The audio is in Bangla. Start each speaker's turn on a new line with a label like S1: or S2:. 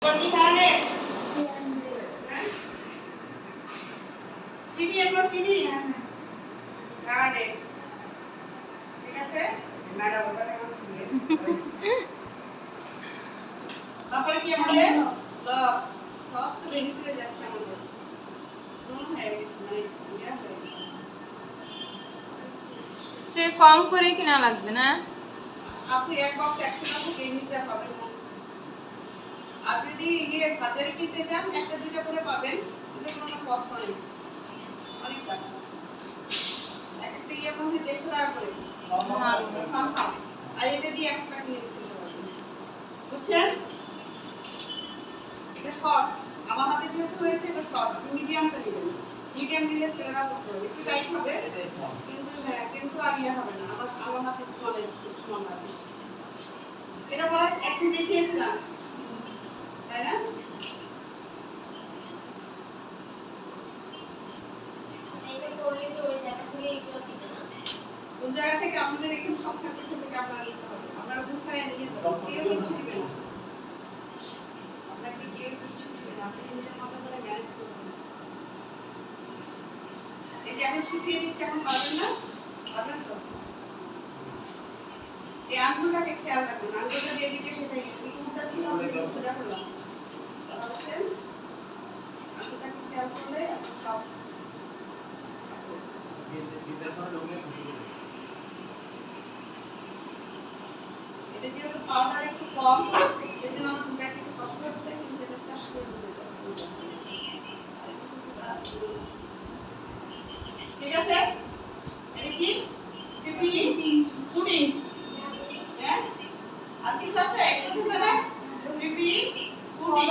S1: কি খানে চিনি এগুলো চিনি খানে ঠিক আছে ম্যাডাম ওটা কেমন দিয়ে তারপরে কি আমাদের লব লব তো ভেঙে চলে যাচ্ছে আমাদের নুন হয়ে গেছে মানে ইয়া হয়ে গেছে
S2: সে কম করে কিনা লাগবে না
S1: আপু এক বক্স 100 টাকা থেকে নিচে পাবেন আর যদি ইয়ে সার্জারি কিনতে চান একটা দুটো করে পাবেন কিন্তু কোনো কষ্ট নেই অনেক টাকা এক একটা ইয়ে মধ্যে 150 টাকা করে সামহা আর এটা দিয়ে একটা কিনে দিতে পারবেন বুঝছেন এটা শর্ট আমার হাতে যেহেতু হয়েছে এটা শর্ট মিডিয়ামটা নেবেন মিডিয়াম নিলে ছেলেরা করতে হবে একটু টাইট হবে কিন্তু হ্যাঁ কিন্তু আর ইয়ে হবে না আমার হাতে স্মল হবে এটা বলা একদিন দেখিয়েছিলাম তাই না
S3: এটা করলে তো ওই জায়গা থেকে এগুলো দিতে না
S1: কোন জায়গা থেকে আমাদের এখানে সব থাকতে থেকে আপনারা নিতে হবে আপনারা গুছায় নিয়ে যাবেন কেউ কিছু দিবে না আপনাকে কেউ কিছু দিবে না আপনি নিজের মতো করে ম্যানেজ করবেন এই যে এখন শিখিয়ে দিচ্ছি এখন পারবেন না পারবেন তো এই আঙ্গুলটাকে খেয়াল রাখবেন আঙ্গুলটা দিয়ে দিকে সেটাই উল্টা ছিল সোজা করলাম কথা বলছেন আঙ্গুলটাকে খেয়াল করলে সব এটা যেহেতু পাউডার একটু কম এই জন্য আমার ঢুকাইতে একটু কষ্ট হচ্ছে কিন্তু এটা একটা শুরু হয়ে যাবে ঠিক আছে এটা কি পিপি পুডিং হ্যাঁ আর কিছু আছে একটু না পিপি পুডিং